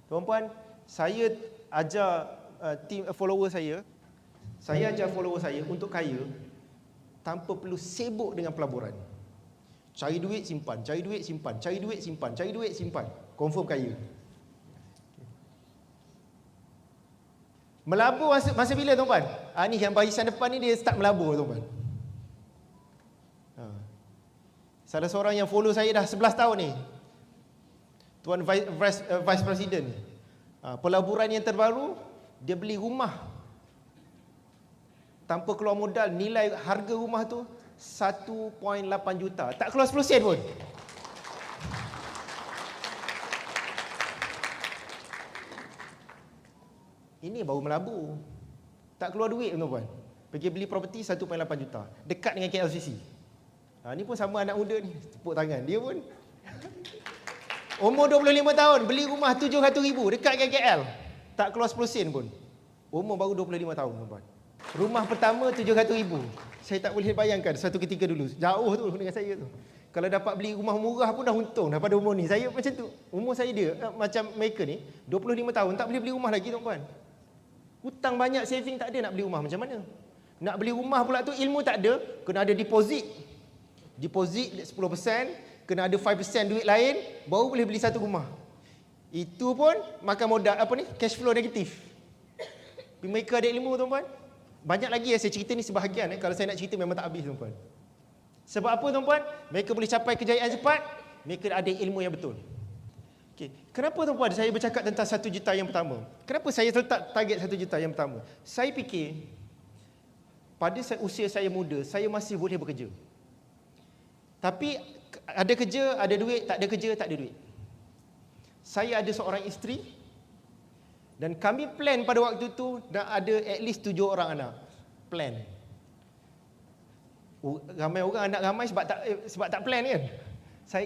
Tuan-puan, saya ajar follower saya ajar follower saya untuk kaya tanpa perlu sibuk dengan pelaburan. Cari duit simpan, cari duit simpan, cari duit simpan, cari duit simpan. Confirm kaya. Melabur masa bila tuan-puan? Ni yang barisan depan ni dia start melabur tuan-puan. Salah seorang yang follow saya dah 11 tahun ni, Tuan Vice President. Pelaburan yang terbaru, dia beli rumah tanpa keluar modal, nilai harga rumah tu 1.8 juta. Tak keluar 10 sen pun. Ini baru melabur. Tak keluar duit tuan-tuan. Pergi beli property 1.8 juta. Dekat dengan KLCC. Ni pun sama anak muda ni. Tepuk tangan. Dia pun umur 25 tahun. Beli rumah 700,000 dekat dengan KL. Tak keluar 10 sen pun. Umur baru 25 tahun tuan-tuan. Rumah pertama 700,000. Saya tak boleh bayangkan satu ketika dulu. Jauh tu dengan saya tu. Kalau dapat beli rumah murah pun dah untung daripada umur ni. Saya macam tu. Umur saya dia macam mereka ni 25 tahun tak boleh beli rumah lagi tuan-tuan. Hutang banyak, saving tak ada, nak beli rumah macam mana? Nak beli rumah pula tu ilmu tak ada, kena ada deposit. Deposit 10%, kena ada 5% duit lain, baru boleh beli satu rumah. Itu pun makan modal cash flow negatif. Mereka ada ilmu tuan-tuan. Banyak lagi saya cerita ni sebahagian kalau saya nak cerita memang tak habis tuan-tuan. Sebab apa tuan-tuan? Mereka boleh capai kejayaan cepat, mereka ada ilmu yang betul. Okay. Kenapa tuan-puan saya bercakap tentang 1 juta yang pertama? Kenapa saya letak target 1 juta yang pertama? Saya fikir pada usia saya muda, saya masih boleh bekerja. Tapi ada kerja, ada duit, tak ada kerja, tak ada duit. Saya ada seorang isteri dan kami plan pada waktu tu nak ada at least 7 orang anak. Plan. Ramai orang anak ramai sebab tak plan kan?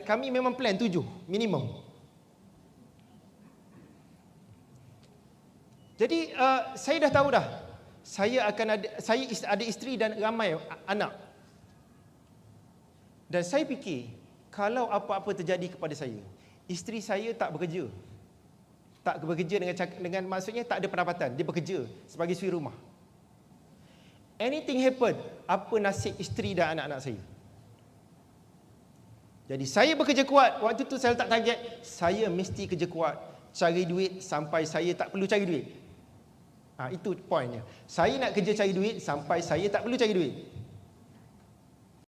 Kami memang plan 7 minimum. Jadi saya dah tahu dah, saya ada isteri dan ramai anak. Dan saya fikir, kalau apa-apa terjadi kepada saya, isteri saya tak bekerja. Tak bekerja dengan maksudnya tak ada pendapatan, dia bekerja sebagai suri rumah. Anything happen, apa nasib isteri dan anak-anak saya? Jadi saya bekerja kuat, waktu tu saya letak target, saya mesti kerja kuat, cari duit sampai saya tak perlu cari duit. Itu poinnya. Saya nak kerja cari duit sampai saya tak perlu cari duit.